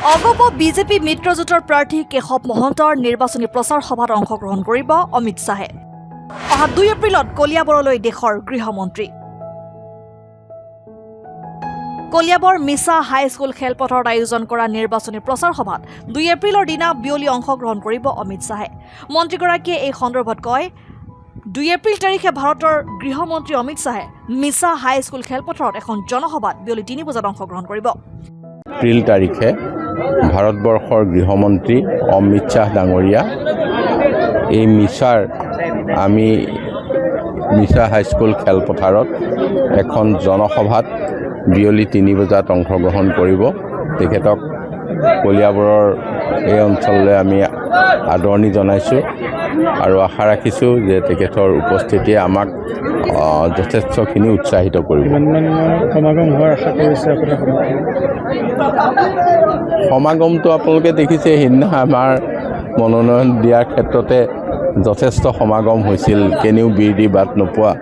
অগপ BJP মিত্ৰজোঁটৰ প্ৰাৰ্থী কেশৱ মহন্তৰ নিৰ্বাচনী প্ৰচাৰ সভাত অংশগ্ৰহণ কৰিব অমিত শ্বাহে। অহা 2 এপ্ৰিলত কলিয়াবৰলৈ দেশৰ গৃহমন্ত্ৰী। কলিয়াবৰ মিছা হাইস্কুল খেলপথাৰত আয়োজন কৰা নিৰ্বাচনী প্ৰচাৰ সভাত 2 এপ্ৰিলৰ দিনা বিয়লি অংশগ্ৰহণ কৰিব অমিত শ্বাহে। মন্ত্ৰীগৰাকীয়ে এই সন্দৰ্ভত কয়, 2 এপ্ৰিল তাৰিখে ভাৰতৰ গৃহমন্ত্ৰী অমিত শ্বাহে মিছা হাইস্কুল খেলপথাৰত এখন জনসভাত বিয়লি 3 বজাত অংশগ্ৰহণ কৰিব। এপ্ৰিল তাৰিখে ভাৰতবৰ্ষৰ গৃহমন্ত্ৰী অমিত শ্বাহ ডাঙৰীয়া এই মিছা হাইস্কুল খেলপথাৰত এখন জনসভাত বিয়লি 3 বজাত অংশগ্ৰহণ কৰিব। তেখেতক কলিয়াবৰৰ এই অঞ্চললৈ আমি আদৰণি জনাইছোঁ আৰু আশা ৰাখিছোঁ যে তেখেতৰ উপস্থিতিয়ে আমাক যথেষ্টখিনি উৎসাহিত কৰিব। সমাগম হোৱাৰ আশা কৰিছে আপোনাৰ? সমাগমটো আপোনালোকে দেখিছে, সেইদিনা আমাৰ মনোনয়ন দিয়াৰ ক্ষেত্ৰতে যথেষ্ট সমাগম হৈছিল, কেনিও বিৰ দি বাট নোপোৱা।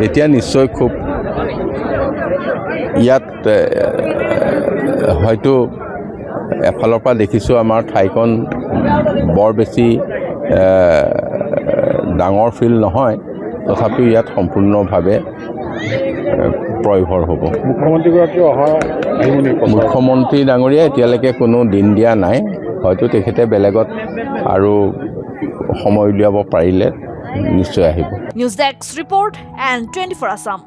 এতিয়া নিশ্চয় খুব ইয়াত হয়তো এফালৰ পৰা দেখিছোঁ আমাৰ ঠাইখন বৰ বেছি ডাঙৰ ফিল্ড নহয়, তথাপিও ইয়াত সম্পূৰ্ণভাৱে প্ৰয়োভৰ হ'ব। মুখ্যমন্ত্ৰীগৰাকীও অহা মুখ্যমন্ত্ৰী ডাঙৰীয়া এতিয়ালৈকে কোনো দিন দিয়া নাই, হয়তো তেখেতে বেলেগত আৰু সময় উলিয়াব পাৰিলে নিশ্চয় আহিব। News desk report and 24 Assam।